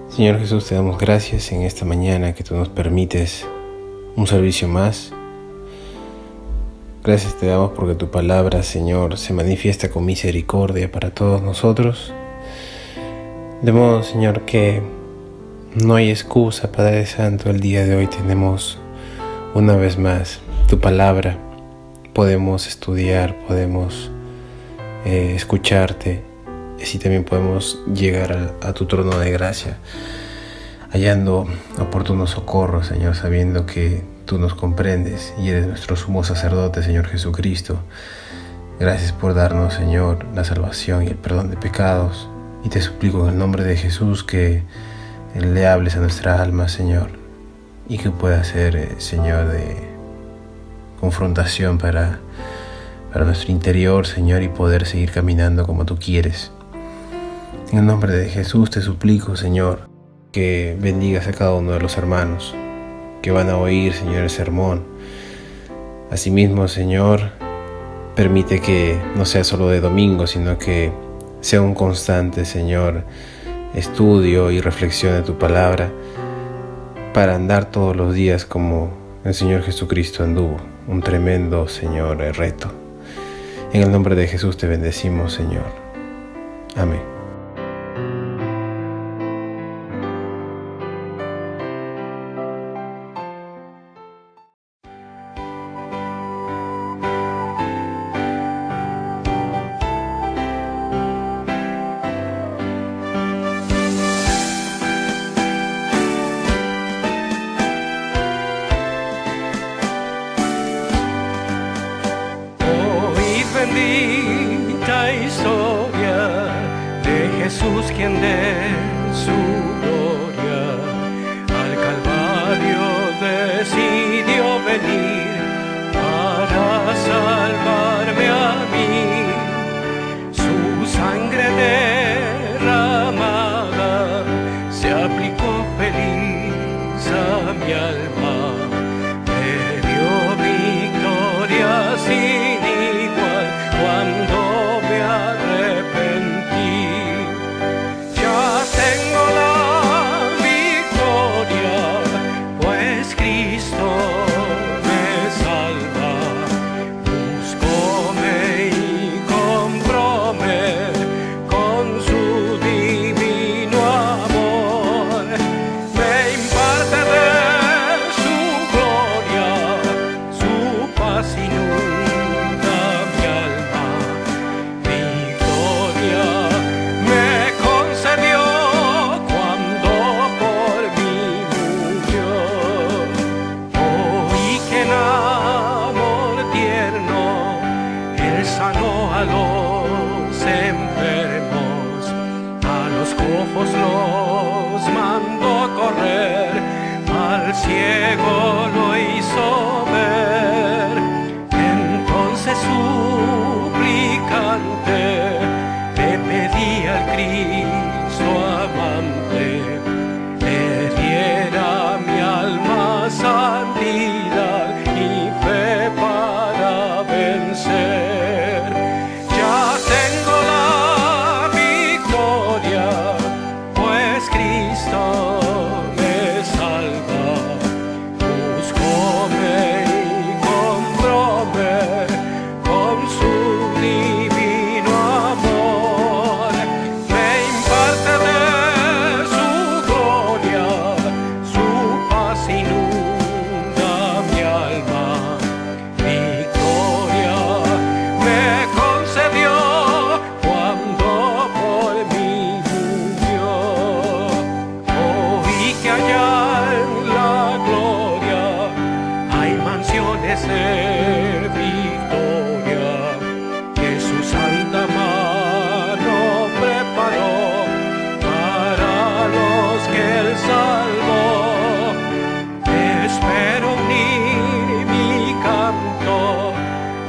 Señor Jesús, te damos gracias en esta mañana que tú nos permites un servicio más. Gracias te damos porque tu palabra, Señor, se manifiesta con misericordia para todos nosotros. De modo, Señor, que no hay excusa, Padre Santo. El día de hoy tenemos una vez más tu palabra. Podemos estudiar, podemos escucharte. Así también podemos llegar a tu trono de gracia, hallando oportuno socorro, Señor, sabiendo que tú nos comprendes y eres nuestro sumo sacerdote, Señor Jesucristo. Gracias por darnos, Señor, la salvación y el perdón de pecados. Y te suplico en el nombre de Jesús que le hables a nuestra alma, Señor, y que pueda ser, Señor, de confrontación para nuestro interior, Señor, y poder seguir caminando como tú quieres. En el nombre de Jesús te suplico, Señor, que bendigas a cada uno de los hermanos que van a oír, Señor, el sermón. Asimismo, Señor, permite que no sea solo de domingo, sino que sea un constante, Señor, estudio y reflexión de tu palabra para andar todos los días como el Señor Jesucristo anduvo. Un tremendo, Señor, reto. En el nombre de Jesús te bendecimos, Señor. Amén. Bendita historia de Jesús, quien de su gloria al Calvario decidió venir para salvarme a mí. Su sangre derramada se aplicó feliz a mi alma, me dio victoria sin igual cuando me arrepentí. Ya tengo la victoria, pues Cristo me salva. Búscome y compróme con su divino amor. Me imparte de su gloria, su paz inunda mi alma. Victoria me concedió cuando por mí murió. Oh, y que en amor tierno Él sanó a los enfermos, a los cojos los mandó correr, al ciego lo hizo ver. Entonces suplicante le pedí al Cristo amante, le diera mi alma santidad y fe para vencer. Ya tengo la victoria, pues Cristo me salva. Búscome y compróme con su divino amor. Me imparte de su gloria, su paz inunda mi alma. Victoria me concedió cuando por mí murió. Oh, y que allá en la gloria hay mansiones de victoria que su santa mano preparó para los que Él salvó. Espero unir mi canto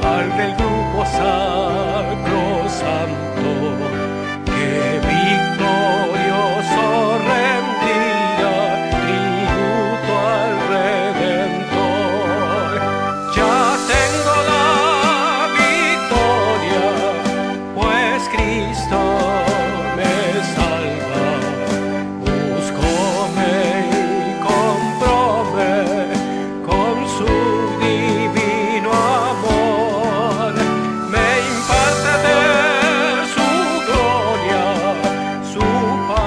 al del grupo sacrosanto, que victorioso rendía tributo al Redentor. Ya tengo la victoria, pues Cristo me salva. Busco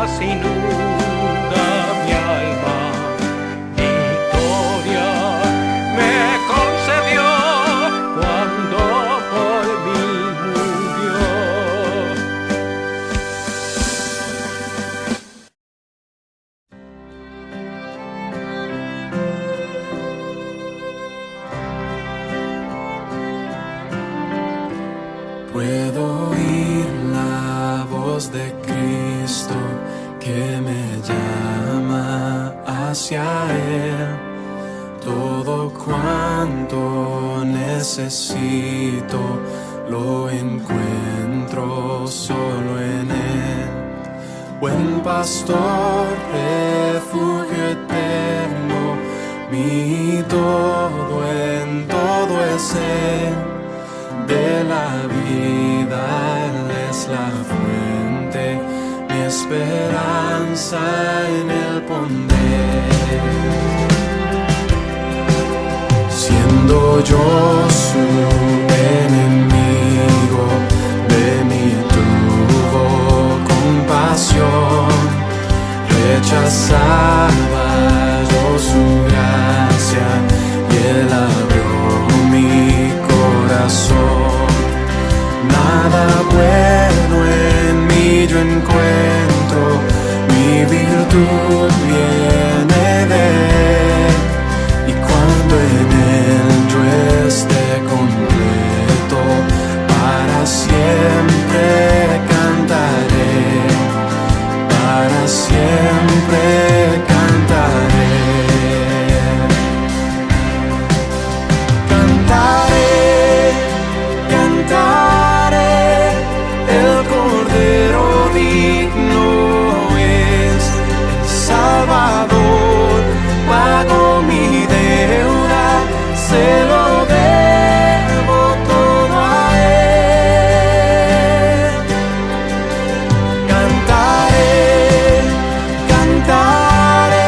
paz inunda mi alma. Victoria me concedió cuando por mí murió. Puedo oír la voz de Cristo que me llama hacia Él. Todo cuanto necesito lo encuentro solo en Él. Buen pastor, refugio eterno, mi todo en todo es Él. De la vida Él es la fuente, mi esperanza en Él pondré. Siendo yo su enemigo, de mí tuvo compasión. Rechazaba yo su gracia y Él abrió mi corazón. Nada bueno en mí yo encuentro, mi virtud viene de Él. Y cuando en Él yo esté completo, para siempre cantaré, para siempre cantaré. El Cordero digno es el Salvador, pagó mi deuda, se lo debo todo a Él. Cantaré, cantaré.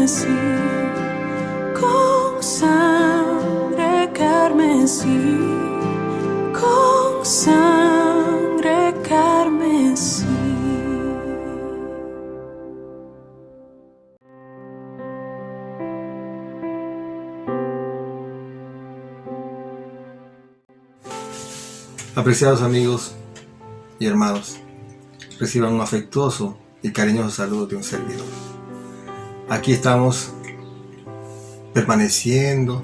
carmesí, con sangre carmesí, con sangre carmesí. Apreciados amigos y hermanos, reciban un afectuoso y cariñoso saludo de un servidor. Aquí estamos permaneciendo,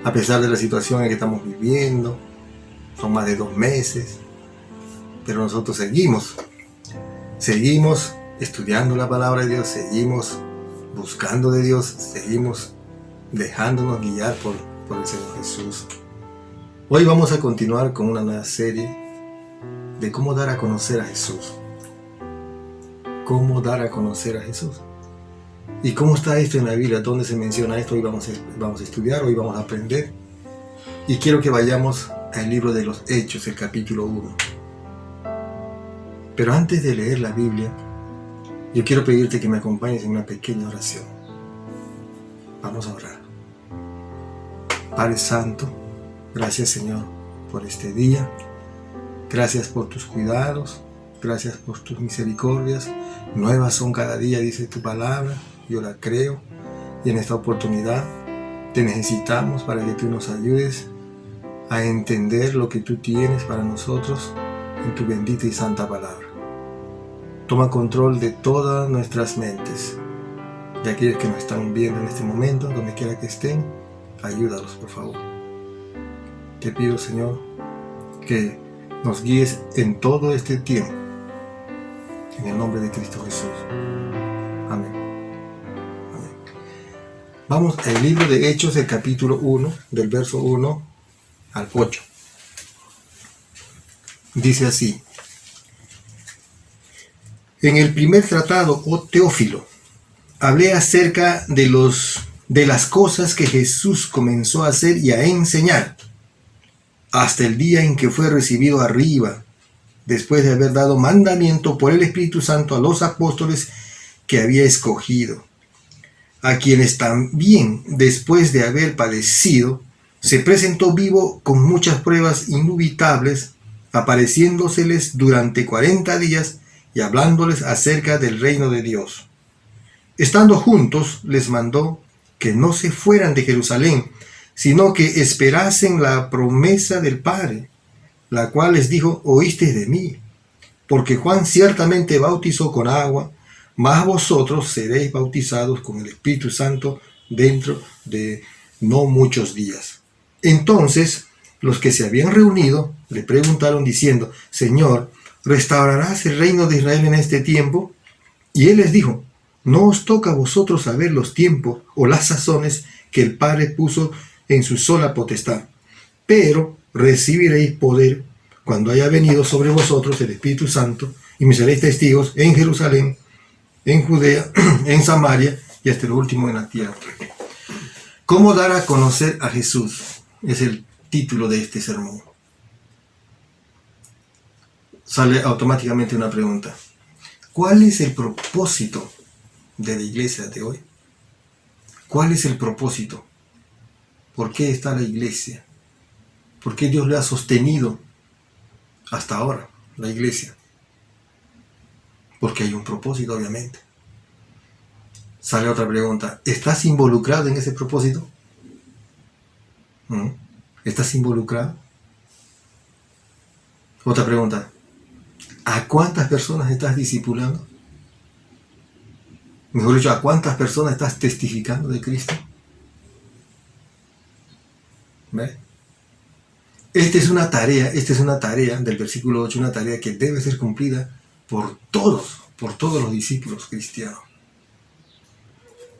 a pesar de la situación en que estamos viviendo. Son más de 2 meses, pero nosotros seguimos estudiando la palabra de Dios, seguimos buscando de Dios, seguimos dejándonos guiar por el Señor Jesús. Hoy vamos a continuar con una nueva serie de cómo dar a conocer a Jesús. Cómo dar a conocer a Jesús. ¿Y cómo está esto en la Biblia? ¿Dónde se menciona esto? Hoy vamos a estudiar, hoy vamos a aprender. Y quiero que vayamos al libro de los Hechos, el capítulo 1. Pero antes de leer la Biblia, yo quiero pedirte que me acompañes en una pequeña oración. Vamos a orar. Padre Santo, gracias Señor por este día. Gracias por tus cuidados. Gracias por tus misericordias. Nuevas son cada día, dice tu palabra. Yo la creo. Y en esta oportunidad te necesitamos para que tú nos ayudes a entender lo que tú tienes para nosotros en tu bendita y santa palabra. Toma control de todas nuestras mentes. De aquellos que nos están viendo en este momento, donde quiera que estén, ayúdalos por favor. Te pido, Señor, que nos guíes en todo este tiempo. En el nombre de Cristo Jesús. Amén. Amén. Vamos al libro de Hechos, el capítulo 1, del verso 1 al 8. Dice así: En el primer tratado, oh Teófilo, hablé acerca de las cosas que Jesús comenzó a hacer y a enseñar, hasta el día en que fue recibido arriba, después de haber dado mandamiento por el Espíritu Santo a los apóstoles que había escogido, a quienes también, después de haber padecido, se presentó vivo con muchas pruebas indubitables, apareciéndoseles durante 40 días y hablándoles acerca del reino de Dios. Estando juntos, les mandó que no se fueran de Jerusalén, sino que esperasen la promesa del Padre, la cual les dijo: oísteis de mí, porque Juan ciertamente bautizó con agua, mas vosotros seréis bautizados con el Espíritu Santo dentro de no muchos días. Entonces los que se habían reunido le preguntaron diciendo: Señor, ¿restaurarás el reino de Israel en este tiempo? Y él les dijo: no os toca a vosotros saber los tiempos o las sazones que el Padre puso en su sola potestad, pero recibiréis poder cuando haya venido sobre vosotros el Espíritu Santo, y me seréis testigos en Jerusalén, en Judea, en Samaria y hasta lo último en la tierra. ¿Cómo dar a conocer a Jesús? Es el título de este sermón. Sale automáticamente una pregunta: ¿cuál es el propósito de la iglesia de hoy? ¿Cuál es el propósito? ¿Por qué está la iglesia? ¿Por qué Dios le ha sostenido hasta ahora la iglesia? Porque hay un propósito, obviamente. Sale otra pregunta: ¿estás involucrado en ese propósito? ¿Estás involucrado? Otra pregunta: ¿a cuántas personas estás discipulando? Mejor dicho, ¿a cuántas personas estás testificando de Cristo? ¿Ves? Esta es una tarea del versículo 8, una tarea que debe ser cumplida por todos los discípulos cristianos.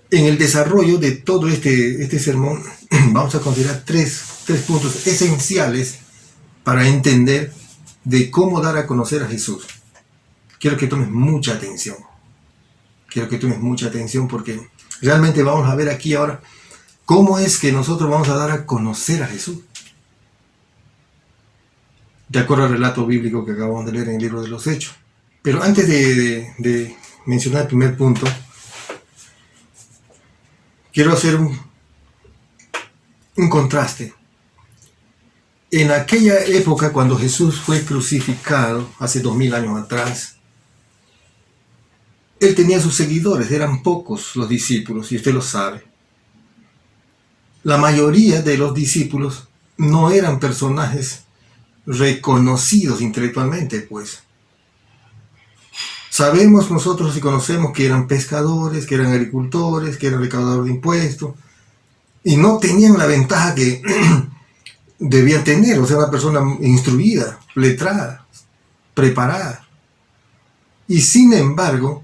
En el desarrollo de todo este sermón vamos a considerar tres puntos esenciales para entender de cómo dar a conocer a Jesús. Quiero que tomes mucha atención. Porque realmente vamos a ver aquí ahora cómo es que nosotros vamos a dar a conocer a Jesús. De acuerdo al relato bíblico que acabamos de leer en el libro de los Hechos. Pero antes de mencionar el primer punto, quiero hacer un contraste. En aquella época, cuando Jesús fue crucificado, hace 2000 años atrás, Él tenía sus seguidores, eran pocos los discípulos, y usted lo sabe. La mayoría de los discípulos no eran personajes reconocidos intelectualmente, pues. Sabemos nosotros y conocemos que eran pescadores, que eran agricultores, que eran recaudadores de impuestos, y no tenían la ventaja que debían tener, o sea, una persona instruida, letrada, preparada. Y sin embargo,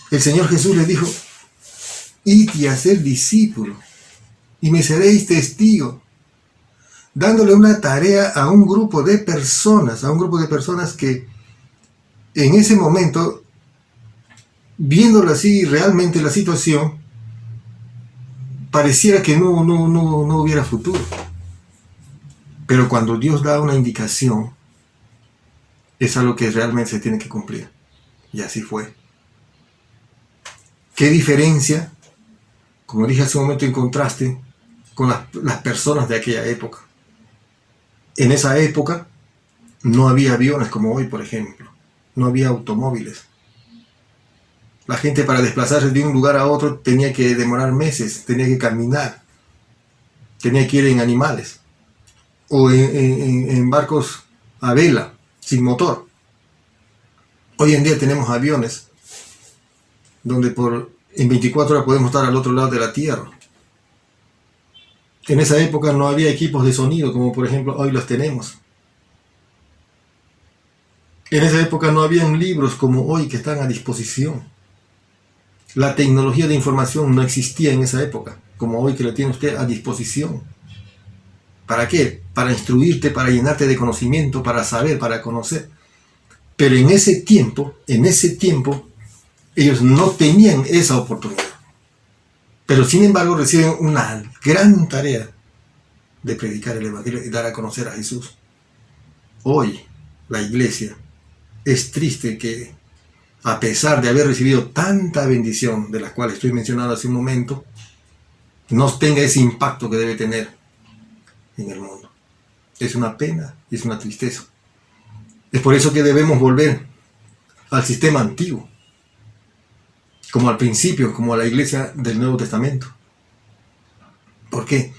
el Señor Jesús les dijo: id y haced discípulos, y me seréis testigos, dándole una tarea a un grupo de personas, que en ese momento, viéndolo así, realmente la situación, pareciera que no hubiera futuro. Pero cuando Dios da una indicación, es algo que realmente se tiene que cumplir. Y así fue. ¿Qué diferencia, como dije hace un momento, en contraste con las personas de aquella época? En esa época no había aviones como hoy, por ejemplo. No había automóviles. La gente, para desplazarse de un lugar a otro, tenía que demorar meses, tenía que caminar, tenía que ir en animales o en barcos a vela, sin motor. Hoy en día tenemos aviones donde en 24 horas podemos estar al otro lado de la Tierra. En esa época no había equipos de sonido como por ejemplo hoy los tenemos. En esa época no habían libros como hoy que están a disposición. La tecnología de información no existía en esa época, como hoy que la tiene usted a disposición. ¿Para qué? Para instruirte, para llenarte de conocimiento, para saber, para conocer. Pero en ese tiempo, ellos no tenían esa oportunidad. Pero sin embargo reciben una gran tarea de predicar el Evangelio y dar a conocer a Jesús. Hoy, la iglesia, es triste que, a pesar de haber recibido tanta bendición, de la cual estoy mencionando hace un momento, no tenga ese impacto que debe tener en el mundo. Es una pena y es una tristeza. Es por eso que debemos volver al sistema antiguo, como al principio, como a la iglesia del Nuevo Testamento. ¿Por qué?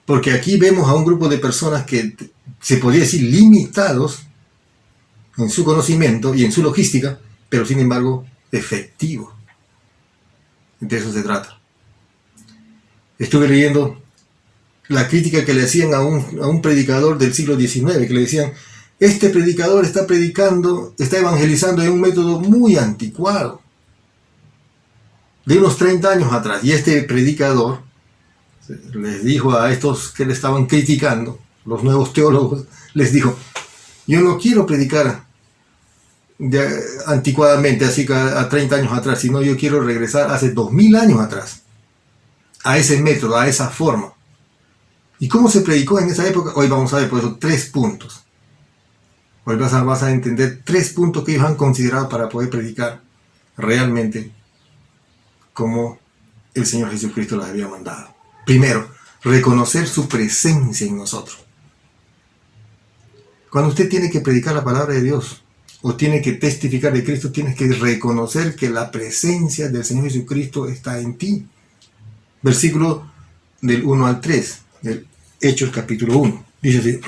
Porque aquí vemos a un grupo de personas que se podría decir limitados en su conocimiento y en su logística, pero sin embargo efectivos. De eso se trata. Estuve leyendo la crítica que le hacían a un predicador del siglo XIX, que le decían: este predicador está evangelizando en un método muy anticuado, de unos 30 años atrás. Y este predicador les dijo a estos que le estaban criticando, los nuevos teólogos, les dijo: yo no quiero predicar anticuadamente, así que a 30 años atrás, sino yo quiero regresar hace 2000 años atrás, a ese método, a esa forma. ¿Y cómo se predicó en esa época? Hoy vamos a ver por eso 3 puntos. Hoy vas a entender 3 puntos que ellos han considerado para poder predicar realmente como el Señor Jesucristo los había mandado. Primero, reconocer su presencia en nosotros. Cuando usted tiene que predicar la palabra de Dios o tiene que testificar de Cristo, tienes que reconocer que la presencia del Señor Jesucristo está en ti. Versículo del 1 al 3, del Hechos capítulo 1. Dice así: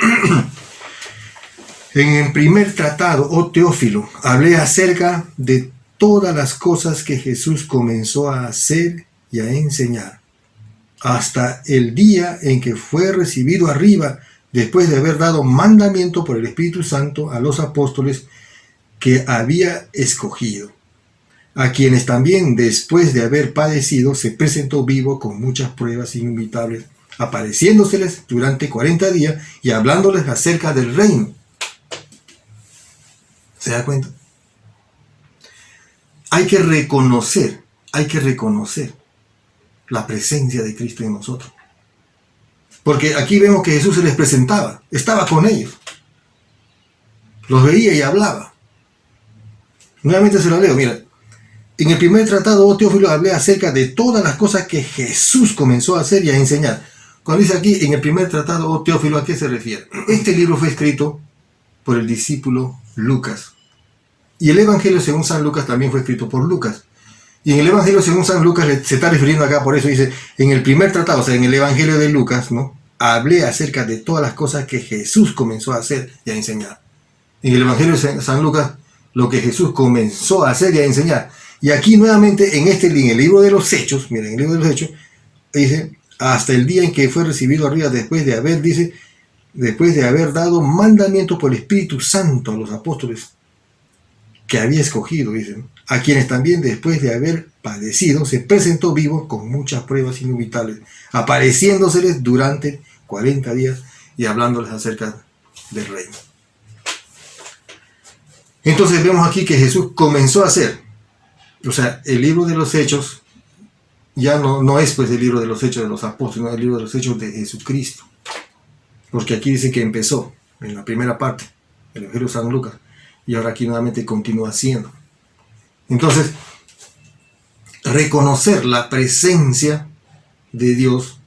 en el primer tratado, oh Teófilo, hablé acerca de todas las cosas que Jesús comenzó a hacer y a enseñar, hasta el día en que fue recibido arriba, después de haber dado mandamiento por el Espíritu Santo a los apóstoles que había escogido, a quienes también, después de haber padecido, se presentó vivo con muchas pruebas inimitables, apareciéndoseles durante 40 días y hablándoles acerca del reino. ¿Se da cuenta? Hay que reconocer la presencia de Cristo en nosotros. Porque aquí vemos que Jesús se les presentaba, estaba con ellos, los veía y hablaba. Nuevamente se lo leo, mira. En el primer tratado, oh Teófilo, hablé acerca de todas las cosas que Jesús comenzó a hacer y a enseñar. Cuando dice aquí, en el primer tratado, oh Teófilo, ¿a qué se refiere? Este libro fue escrito por el discípulo Lucas. Y el Evangelio según San Lucas también fue escrito por Lucas. Y en el Evangelio según San Lucas se está refiriendo acá, por eso dice, en el primer tratado, o sea, en el Evangelio de Lucas, ¿no? Hablé acerca de todas las cosas que Jesús comenzó a hacer y a enseñar. En el Evangelio de San Lucas, lo que Jesús comenzó a hacer y a enseñar. Y aquí nuevamente, en el libro de los Hechos, miren, en el libro de los Hechos, dice, hasta el día en que fue recibido arriba, después de haber dado mandamiento por el Espíritu Santo a los apóstoles que había escogido, dicen, a quienes también después de haber padecido se presentó vivo con muchas pruebas inevitables, apareciéndoseles durante 40 días y hablándoles acerca del reino. Entonces vemos aquí que Jesús comenzó a hacer, o sea, el libro de los Hechos ya no es pues el libro de los Hechos de los apóstoles, no es el libro de los Hechos de Jesucristo, porque aquí dice que empezó en la primera parte, el Evangelio de San Lucas, y ahora aquí nuevamente continúa haciendo. Entonces, reconocer la presencia de Dios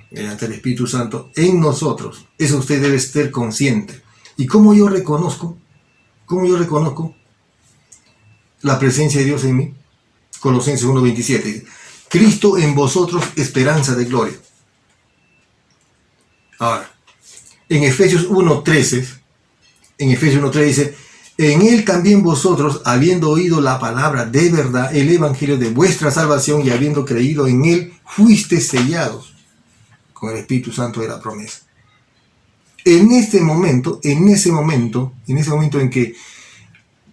mediante el Espíritu Santo en nosotros, eso usted debe estar consciente. ¿Y cómo yo reconozco? ¿Cómo yo reconozco la presencia de Dios en mí? Colosenses 1:27 dice, Cristo en vosotros, esperanza de gloria. Ahora, en Efesios 1:13 dice, en él también vosotros, habiendo oído la palabra de verdad, el evangelio de vuestra salvación, y habiendo creído en él, fuisteis sellados con el Espíritu Santo de la promesa. En ese momento en que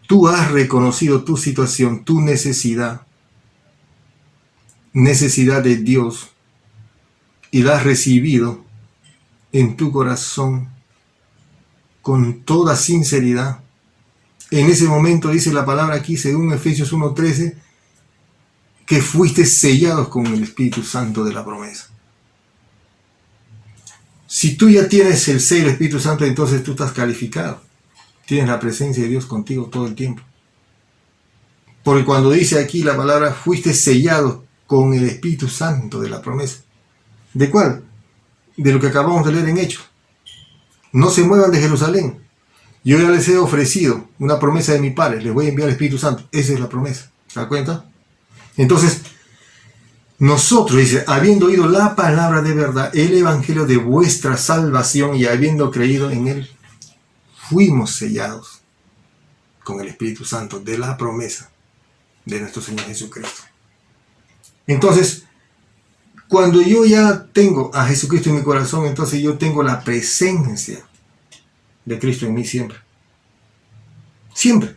tú has reconocido tu situación, tu necesidad de Dios, y la has recibido en tu corazón con toda sinceridad, en ese momento dice la palabra aquí, según Efesios 1:13, que fuiste sellados con el Espíritu Santo de la promesa. Si tú ya tienes el sello del Espíritu Santo, entonces tú estás calificado. Tienes la presencia de Dios contigo todo el tiempo. Porque cuando dice aquí la palabra, fuiste sellados con el Espíritu Santo de la promesa. ¿De cuál? De lo que acabamos de leer en Hechos. No se muevan de Jerusalén. Yo ya les he ofrecido una promesa de mi Padre, les voy a enviar el Espíritu Santo. Esa es la promesa. ¿Se da cuenta? Entonces, nosotros, dice, habiendo oído la palabra de verdad, el evangelio de vuestra salvación, y habiendo creído en él, fuimos sellados con el Espíritu Santo de la promesa de nuestro Señor Jesucristo. Entonces, cuando yo ya tengo a Jesucristo en mi corazón, entonces yo tengo la presencia de Cristo en mí siempre. Siempre.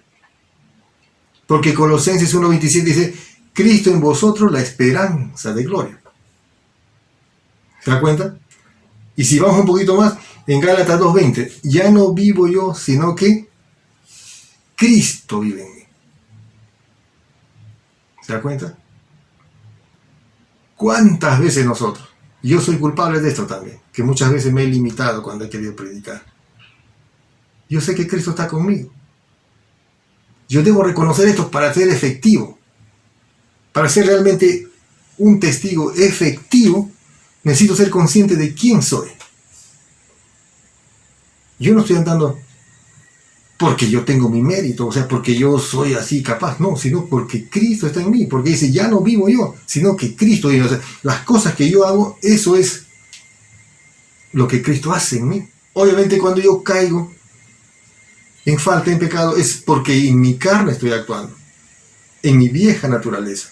Porque Colosenses 1:27 dice, Cristo en vosotros, la esperanza de gloria. ¿Se da cuenta? Y si vamos un poquito más, en Gálatas 2:20, ya no vivo yo, sino que Cristo vive en mí. ¿Se da cuenta? ¿Cuántas veces nosotros? Yo soy culpable de esto también, que muchas veces me he limitado cuando he querido predicar. Yo sé que Cristo está conmigo. Yo debo reconocer esto para ser efectivo. Para ser realmente un testigo efectivo, necesito ser consciente de quién soy. Yo no estoy andando porque yo tengo mi mérito, o sea, porque yo soy así capaz, no, sino porque Cristo está en mí, porque dice, ya no vivo yo, sino que Cristo vive. O sea, las cosas que yo hago, eso es lo que Cristo hace en mí. Obviamente cuando yo caigo en falta, en pecado, es porque en mi carne estoy actuando, en mi vieja naturaleza.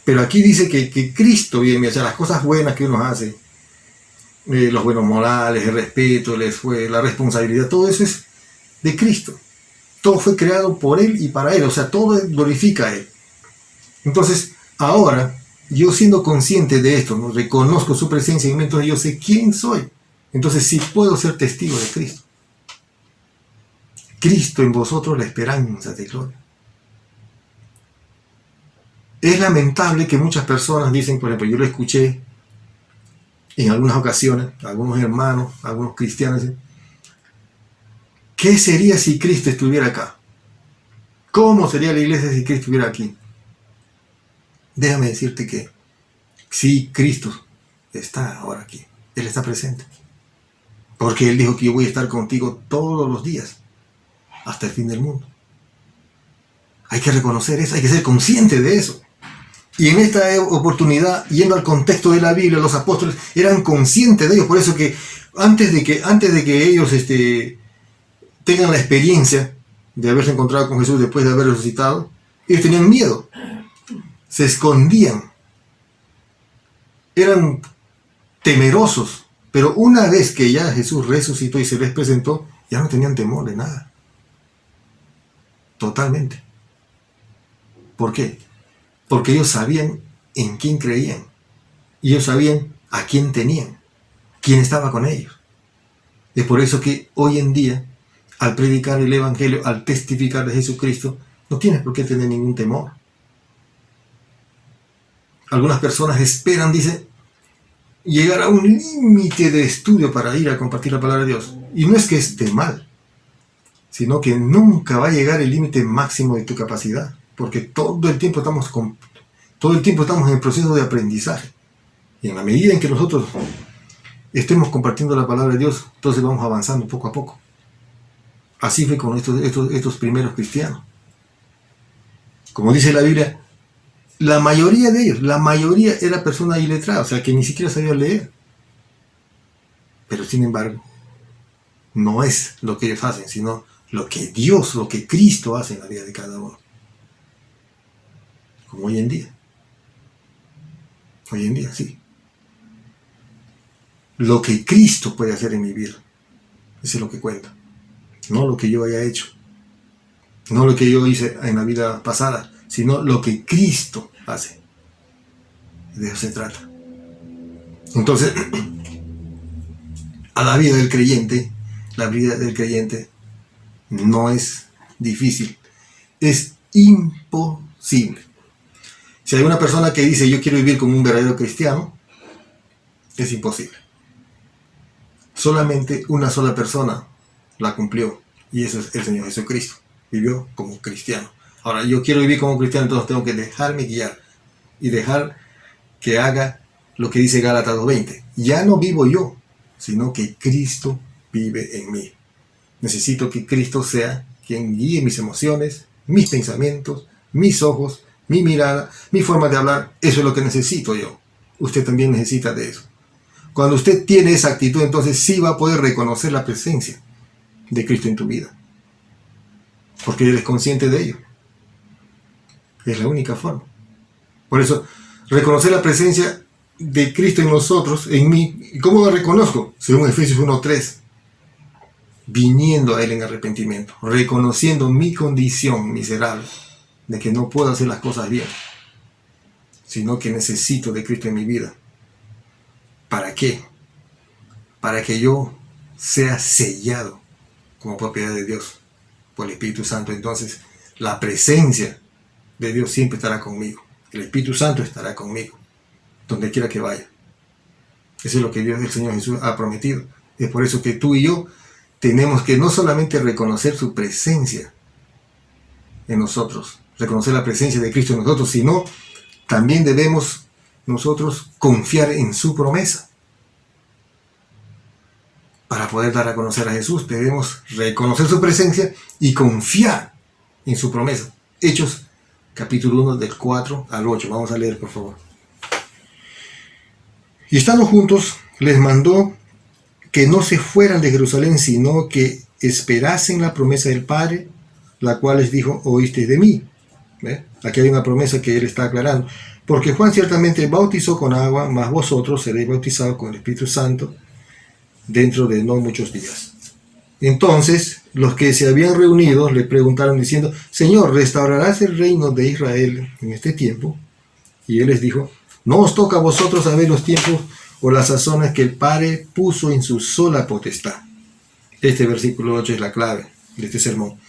Pero aquí dice que Cristo vive en mí, o sea, las cosas buenas que uno hace, los buenos morales, el respeto, la responsabilidad, todo eso es de Cristo. Todo fue creado por Él y para Él, o sea, todo glorifica a Él. Entonces, ahora, yo siendo consciente de esto, ¿no? Reconozco su presencia en mí, entonces yo sé quién soy. Entonces sí puedo ser testigo de Cristo. Cristo en vosotros, la esperanza de gloria. Es lamentable que muchas personas dicen, por ejemplo, yo lo escuché en algunas ocasiones, algunos hermanos, algunos cristianos dicen, ¿qué sería si Cristo estuviera acá? ¿Cómo sería la iglesia si Cristo estuviera aquí? déjame decirte que sí, Cristo está ahora aquí. Él está presente. Porque Él dijo que yo voy a estar contigo todos los días, hasta el fin del mundo. Hay que reconocer eso, hay que ser consciente de eso. Y en esta oportunidad, yendo al contexto de la Biblia, los apóstoles eran conscientes de ello. Por eso que antes de que ellos tengan la experiencia de haberse encontrado con Jesús después de haber resucitado, ellos tenían miedo, se escondían, eran temerosos. Pero una vez que ya Jesús resucitó y se les presentó, ya no tenían temor de nada. Totalmente. ¿Por qué? Porque ellos sabían en quién creían. Y ellos sabían a quién tenían, quién estaba con ellos. Es por eso que hoy en día, al predicar el Evangelio, al testificar de Jesucristo, no tienes por qué tener ningún temor. Algunas personas esperan, dicen, llegar a un límite de estudio para ir a compartir la palabra de Dios. Y no es que esté mal, sino que nunca va a llegar el límite máximo de tu capacidad, porque todo el tiempo estamos en el proceso de aprendizaje. Y en la medida en que nosotros estemos compartiendo la palabra de Dios, entonces vamos avanzando poco a poco. Así fue con estos primeros cristianos. Como dice la Biblia, la mayoría de ellos, era persona iletrada, o sea que ni siquiera sabía leer. Pero sin embargo, no es lo que ellos hacen, sino lo que Dios, lo que Cristo hace en la vida de cada uno. Como hoy en día. Hoy en día, sí. Lo que Cristo puede hacer en mi vida. Eso es lo que cuenta. No lo que yo haya hecho. No lo que yo hice en la vida pasada, sino lo que Cristo hace. De eso se trata. Entonces, a la vida del creyente no es difícil, es imposible. Si hay una persona que dice yo quiero vivir como un verdadero cristiano, es imposible. Solamente una sola persona la cumplió, y eso es el Señor Jesucristo. Vivió como cristiano. Ahora, yo quiero vivir como cristiano, entonces tengo que dejarme guiar y dejar que haga lo que dice Gálatas 2:20. Ya no vivo yo, sino que Cristo vive en mí. Necesito que Cristo sea quien guíe mis emociones, mis pensamientos, mis ojos, mi mirada, mi forma de hablar. Eso es lo que necesito yo. Usted también necesita de eso. Cuando usted tiene esa actitud, entonces sí va a poder reconocer la presencia de Cristo en tu vida. Porque eres consciente de ello. Es la única forma. Por eso, reconocer la presencia de Cristo en nosotros, en mí. ¿Y cómo lo reconozco? Según Efesios 1:3. Viniendo a Él en arrepentimiento. Reconociendo mi condición miserable. De que no puedo hacer las cosas bien. Sino que necesito de Cristo en mi vida. ¿Para qué? Para que yo sea sellado como propiedad de Dios por el Espíritu Santo. Entonces, la presencia de Dios siempre estará conmigo. El Espíritu Santo estará conmigo, donde quiera que vaya. Eso es lo que Dios, el Señor Jesús, ha prometido. Es por eso que tú y yo tenemos que no solamente reconocer su presencia en nosotros, reconocer la presencia de Cristo en nosotros, sino también debemos nosotros confiar en su promesa. Para poder dar a conocer a Jesús, debemos reconocer su presencia y confiar en su promesa. Hechos, capítulo 1, del 4 al 8. Vamos a leer, por favor. Y estando juntos, les mandó que no se fueran de Jerusalén, sino que esperasen la promesa del Padre, la cual les dijo, oísteis de mí. ¿Ve? Aquí hay una promesa que él está aclarando. Porque Juan ciertamente bautizó con agua, mas vosotros seréis bautizados con el Espíritu Santo dentro de no muchos días. Entonces, los que se habían reunido le preguntaron diciendo, Señor, ¿restaurarás el reino de Israel en este tiempo? Y él les dijo, no os toca a vosotros saber los tiempos o las sazones que el Padre puso en su sola potestad. Este versículo 8 es la clave de este sermón.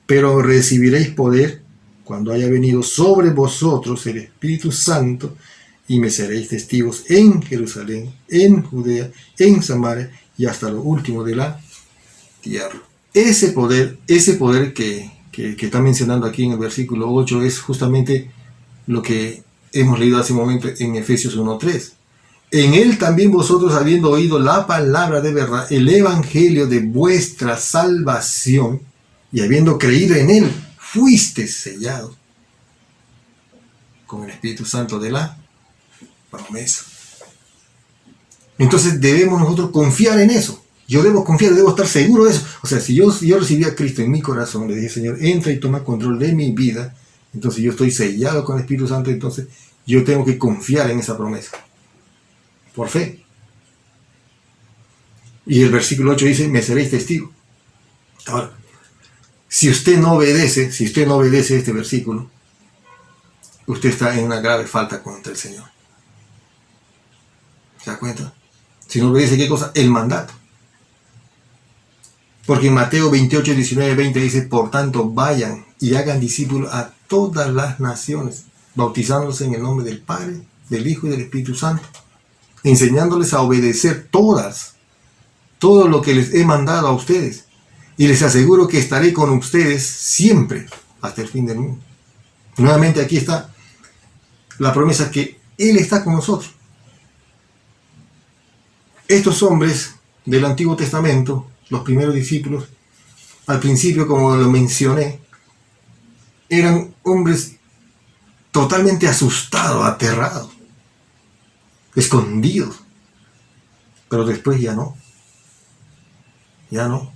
Pero recibiréis poder cuando haya venido sobre vosotros el Espíritu Santo, y me seréis testigos en Jerusalén, en Judea, en Samaria y hasta lo último de la tierra. Ese poder que está mencionando aquí en el versículo 8 es justamente lo que hemos leído hace un momento en Efesios 1:3. En él también vosotros, habiendo oído la palabra de verdad, el evangelio de vuestra salvación, y habiendo creído en él, fuisteis sellados con el Espíritu Santo de la promesa. Entonces debemos nosotros confiar en eso. Yo debo confiar, debo estar seguro de eso. O sea, si yo recibí a Cristo en mi corazón, le dije, Señor, entra y toma control de mi vida, entonces yo estoy sellado con el Espíritu Santo, entonces yo tengo que confiar en esa promesa. Por fe. Y el versículo 8 dice, me seréis testigo. Ahora, si usted no obedece este versículo, usted está en una grave falta contra el Señor. ¿Se da cuenta? Si no obedece, ¿qué cosa? El mandato. Porque en Mateo 28, 19, 20 dice, por tanto, vayan y hagan discípulos a todas las naciones, bautizándose en el nombre del Padre, del Hijo y del Espíritu Santo, enseñándoles a obedecer todo lo que les he mandado a ustedes. Y les aseguro que estaré con ustedes siempre, hasta el fin del mundo. Nuevamente aquí está la promesa que Él está con nosotros. Estos hombres del Antiguo Testamento, los primeros discípulos, al principio, como lo mencioné, eran hombres totalmente asustados, aterrados, escondidos. Pero después ya no. Ya no.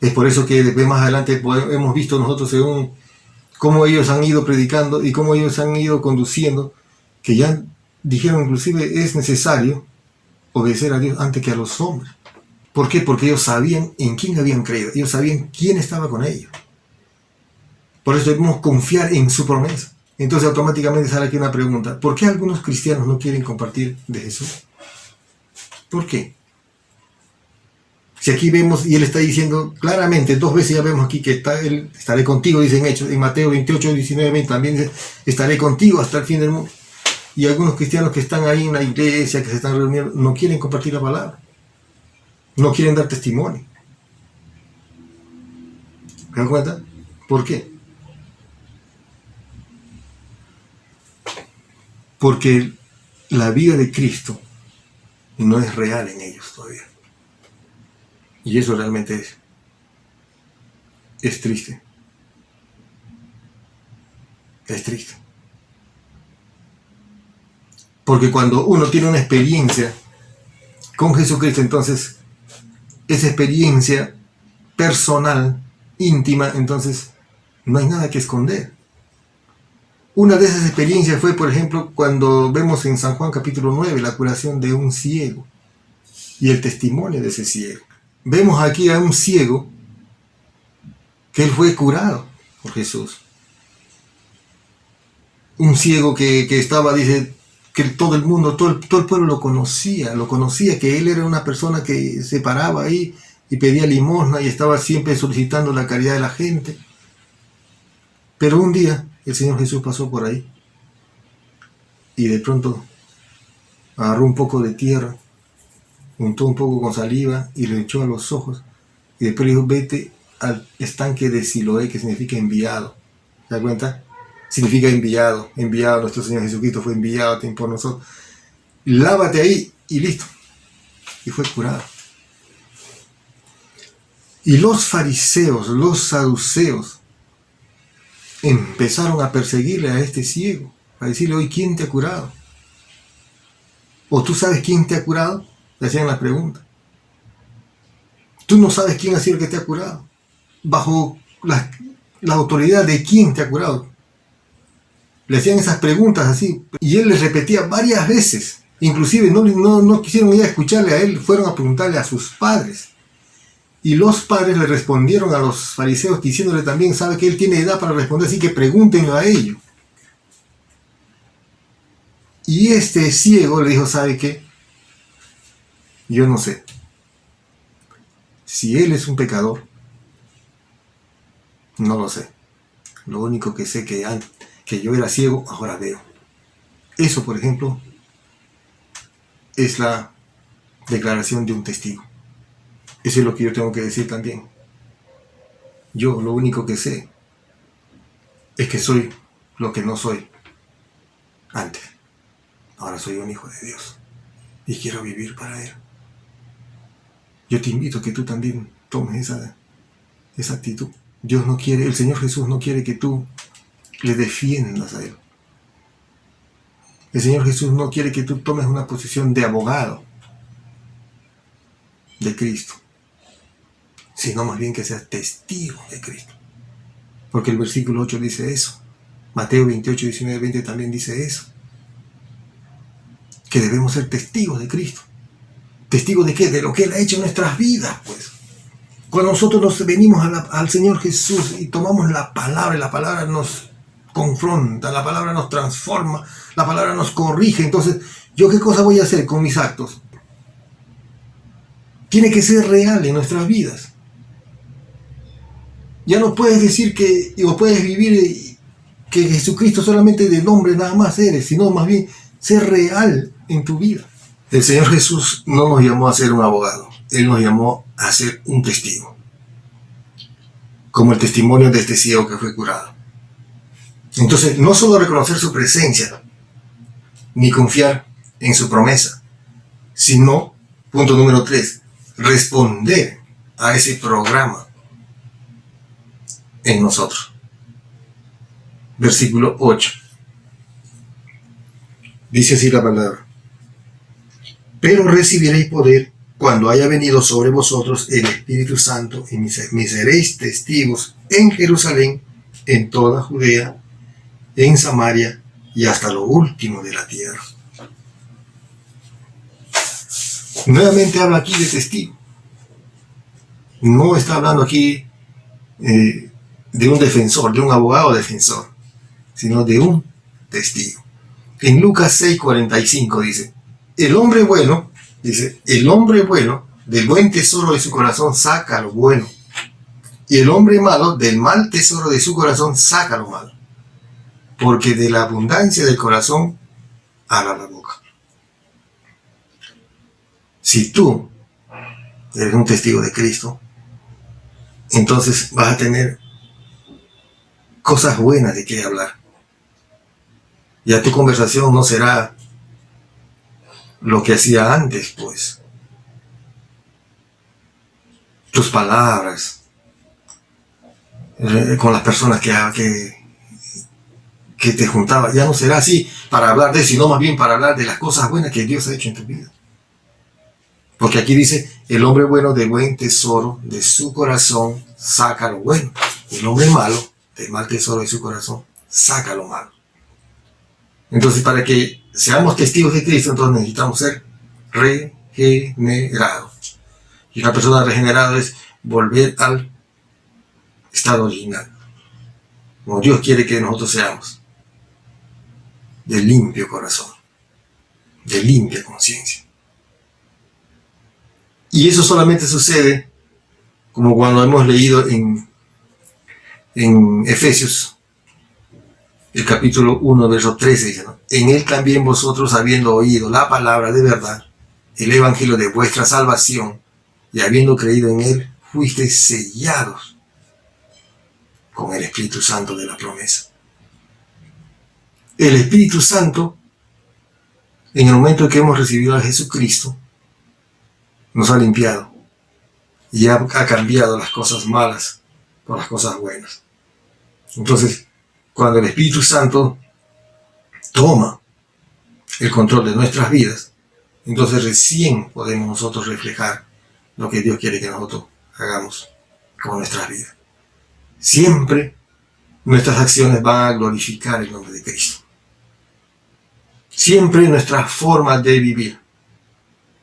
Es por eso que después más adelante hemos visto nosotros según cómo ellos han ido predicando y cómo ellos han ido conduciendo, que ya dijeron inclusive es necesario obedecer a Dios antes que a los hombres. ¿Por qué? Porque ellos sabían en quién habían creído, ellos sabían quién estaba con ellos. Por eso debemos confiar en su promesa. Entonces automáticamente sale aquí una pregunta, ¿por qué algunos cristianos no quieren compartir de Jesús? ¿Por qué? Si aquí vemos, y Él está diciendo claramente, 2 veces ya vemos aquí que Él estaré contigo, dice en Hechos, en Mateo 28, 19, 20, también dice, estaré contigo hasta el fin del mundo. Y algunos cristianos que están ahí en la iglesia, que se están reuniendo, no quieren compartir la palabra. No quieren dar testimonio. ¿Se dan cuenta? ¿Por qué? Porque la vida de Cristo no es real en ellos todavía. Y eso realmente es triste. Es triste. Porque cuando uno tiene una experiencia con Jesucristo, entonces esa experiencia personal, íntima, entonces no hay nada que esconder. Una de esas experiencias fue, por ejemplo, cuando vemos en San Juan capítulo 9 la curación de un ciego y el testimonio de ese ciego. Vemos aquí a un ciego que él fue curado por Jesús. Un ciego que estaba, dice, que todo el mundo, todo el pueblo lo conocía, que él era una persona que se paraba ahí y pedía limosna y estaba siempre solicitando la caridad de la gente. Pero un día el Señor Jesús pasó por ahí y de pronto agarró un poco de tierra, untó un poco con saliva y le echó a los ojos y después le dijo, vete al estanque de Siloé, que significa enviado. ¿Se da cuenta? Significa enviado, nuestro Señor Jesucristo fue enviado por nosotros. Lávate ahí y listo. Y fue curado. Y los fariseos, los saduceos, empezaron a perseguirle a este ciego, a decirle, oye, ¿quién te ha curado? ¿O tú sabes quién te ha curado? Le hacían la pregunta. Tú no sabes quién ha sido el que te ha curado. ¿Bajo la autoridad de quién te ha curado? Le hacían esas preguntas así, y él les repetía varias veces. Inclusive no quisieron ir a escucharle a él, fueron a preguntarle a sus padres. Y los padres le respondieron a los fariseos diciéndole también, sabe que él tiene edad para responder, así que pregúntenlo a ellos. Y este ciego le dijo, ¿sabe qué? Yo no sé. Si él es un pecador, no lo sé. Lo único que sé que yo era ciego, ahora veo. Eso, por ejemplo, es la declaración de un testigo. Eso es lo que yo tengo que decir también. Yo lo único que sé es que soy lo que no soy. antes. Ahora soy un hijo de Dios y quiero vivir para Él. Yo te invito a que tú también tomes esa actitud. Dios no quiere, el Señor Jesús no quiere que tú le defiendas a Él. El Señor Jesús no quiere que tú tomes una posición de abogado de Cristo, sino más bien que seas testigo de Cristo. Porque el versículo 8 dice eso. Mateo 28, 19, 20 también dice eso. Que debemos ser testigos de Cristo. ¿Testigos de qué? De lo que Él ha hecho en nuestras vidas, pues. Cuando nosotros nos venimos al Señor Jesús y tomamos la palabra, y la palabra nos confronta, la palabra nos transforma, la palabra nos corrige, entonces, ¿yo qué cosa voy a hacer con mis actos? Tiene que ser real en nuestras vidas. Ya no puedes decir o puedes vivir que Jesucristo solamente de nombre nada más eres, sino más bien ser real en tu vida. El Señor Jesús no nos llamó a ser un abogado, Él nos llamó a ser un testigo, como el testimonio de este ciego que fue curado. Entonces, no solo reconocer su presencia, ni confiar en su promesa, sino, punto número 3, responder a ese programa en nosotros. Versículo 8. Dice así la palabra: pero recibiréis poder cuando haya venido sobre vosotros el Espíritu Santo, y me seréis testigos en Jerusalén, en toda Judea, en Samaria y hasta lo último de la tierra. Nuevamente habla aquí de testigo. No está hablando aquí de un defensor, de un abogado defensor, sino de un testigo. En Lucas 6:45 dice: el hombre bueno del buen tesoro de su corazón saca lo bueno, y el hombre malo del mal tesoro de su corazón saca lo malo, porque de la abundancia del corazón habla la boca. Si tú eres un testigo de Cristo, entonces vas a tener cosas buenas de qué hablar. Ya tu conversación no será lo que hacía antes, pues. Tus palabras con las personas que te juntabas, ya no será así para hablar de eso, sino más bien para hablar de las cosas buenas que Dios ha hecho en tu vida. Porque aquí dice: el hombre bueno del buen tesoro de su corazón saca lo bueno, y el hombre malo del mal tesoro de su corazón saca lo malo. Entonces, para que seamos testigos de Cristo, entonces necesitamos ser regenerados. Y una persona regenerada es volver al estado original, como Dios quiere que nosotros seamos, de limpio corazón, de limpia conciencia. Y eso solamente sucede, como cuando hemos leído en Efesios, el capítulo 1, verso 13, dice, ¿no? En él también vosotros, habiendo oído la palabra de verdad, el evangelio de vuestra salvación, y habiendo creído en él, fuisteis sellados con el Espíritu Santo de la promesa. El Espíritu Santo, en el momento que hemos recibido a Jesucristo, nos ha limpiado y ha cambiado las cosas malas por las cosas buenas. Entonces, cuando el Espíritu Santo toma el control de nuestras vidas, entonces recién podemos nosotros reflejar lo que Dios quiere que nosotros hagamos con nuestras vidas. Siempre nuestras acciones van a glorificar el nombre de Cristo. Siempre nuestras formas de vivir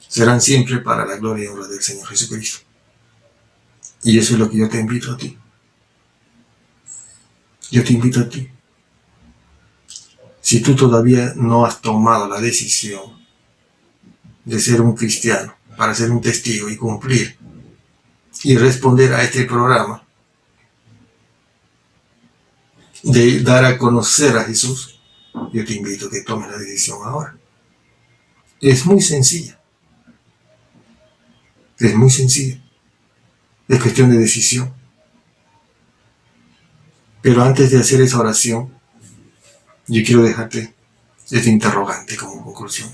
serán siempre para la gloria y honra del Señor Jesucristo. Y eso es lo que yo te invito a ti. Yo te invito a ti. Si tú todavía no has tomado la decisión de ser un cristiano, para ser un testigo y cumplir y responder a este programa, de dar a conocer a Jesús, yo te invito a que tomes la decisión ahora. Es muy sencilla. Es muy sencilla. Es cuestión de decisión. Pero antes de hacer esa oración, yo quiero dejarte este interrogante como conclusión.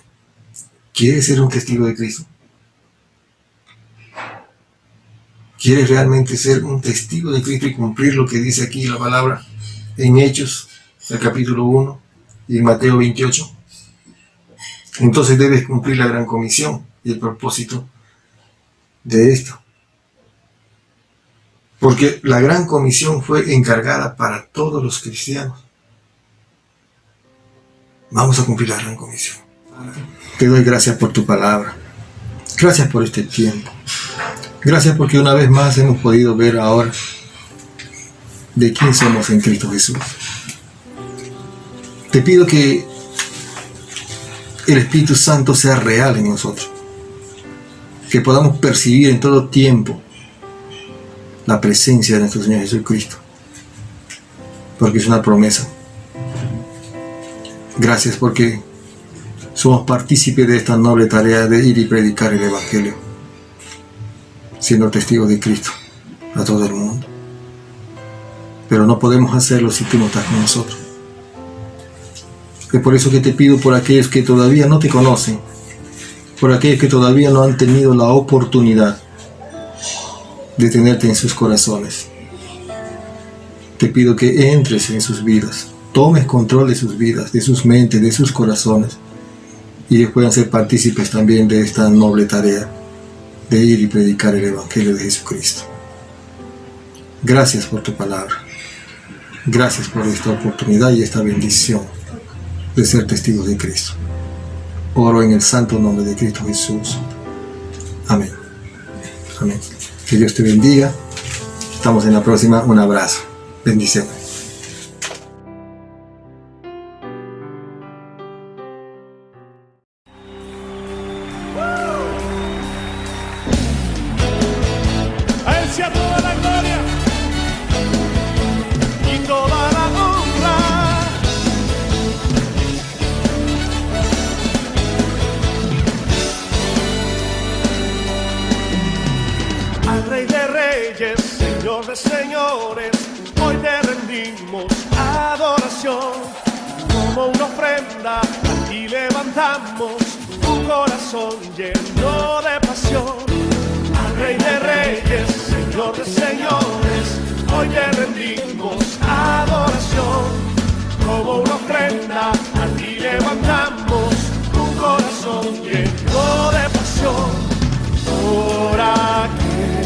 ¿Quieres ser un testigo de Cristo? ¿Quieres realmente ser un testigo de Cristo y cumplir lo que dice aquí la palabra en Hechos, el capítulo 1 y en Mateo 28? Entonces debes cumplir la gran comisión y el propósito de esto. Porque la gran comisión fue encargada para todos los cristianos. Vamos a cumplir la gran comisión. Te doy gracias por tu palabra. Gracias por este tiempo. Gracias porque una vez más hemos podido ver ahora de quién somos en Cristo Jesús. Te pido que el Espíritu Santo sea real en nosotros. Que podamos percibir en todo tiempo la presencia de nuestro Señor Jesucristo. Porque es una promesa. Gracias porque somos partícipes de esta noble tarea de ir y predicar el Evangelio, siendo testigos de Cristo a todo el mundo. Pero no podemos hacerlo si tú no estás con nosotros. Es por eso que te pido por aquellos que todavía no te conocen, por aquellos que todavía no han tenido la oportunidad de tenerte en sus corazones. Te pido que entres en sus vidas, tomes control de sus vidas, de sus mentes, de sus corazones, y ellos puedan ser partícipes también de esta noble tarea de ir y predicar el Evangelio de Jesucristo. Gracias por tu palabra. Gracias por esta oportunidad y esta bendición de ser testigos de Cristo. Oro en el santo nombre de Cristo Jesús. Amén. Amén. Que Dios te bendiga. Estamos en la próxima. Un abrazo. Bendiciones. A Él sea toda la gloria y toda la honra. Al Rey de Reyes, Señor de Señores, hoy te rendimos adoración. Como una ofrenda, a ti levantamos un corazón lleno de pasión. Al Rey de Reyes, Señor de Señores, hoy te rendimos adoración. Como una ofrenda, a ti levantamos un corazón lleno de pasión. Por aquel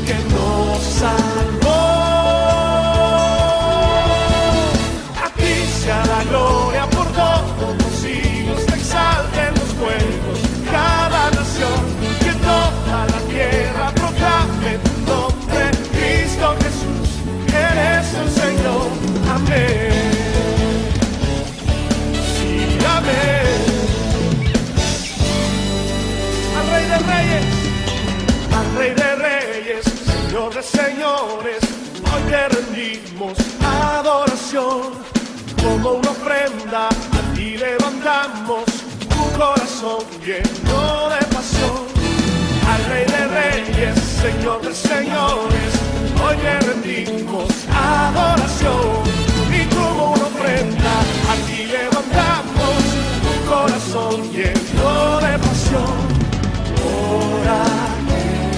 que nos salvó, a ti sea la gloria por todos los siglos. Te exalten los pueblos, cada nación, que toda la tierra proclame tu nombre. Cristo Jesús, eres el Señor. Amén. Sí, amén. Al Rey de Reyes, al Rey de Reyes, Señor de Señores, hoy te rendimos adoración. Como una ofrenda, a ti levantamos un corazón lleno de pasión. Al Rey de Reyes, Señor de Señores, hoy te rendimos adoración. Y como una ofrenda, a ti levantamos un corazón lleno de pasión. Por aquel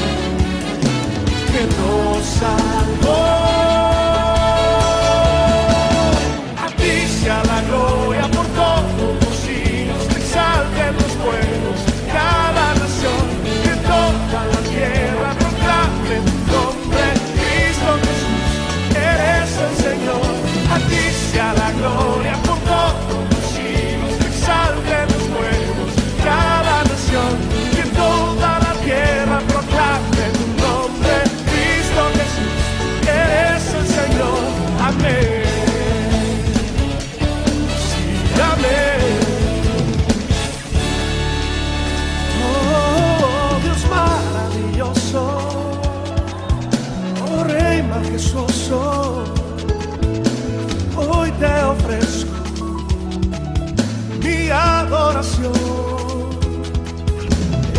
que nos salvó, a ti sea la gloria por todos los siglos. Te exalten los pueblos, cada nación, que toda la tierra proclame tu nombre. Cristo Jesús, eres el Señor. A ti sea la gloria por todos los siglos. Te exalten los pueblos, cada nación, toda la tierra proclame tu nombre. Cristo Jesús, eres el Señor. Amén. Sí, amén. Oh, Dios maravilloso, oh Rey majestuoso, hoy te ofrezco mi adoración.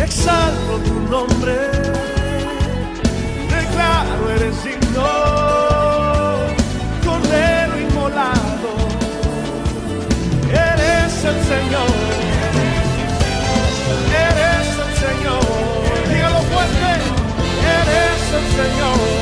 Exalto tu nombre, declaro eres digno, Cordero inmolado, Señor. Eres el Señor. Dígalo fuerte. Eres el Señor.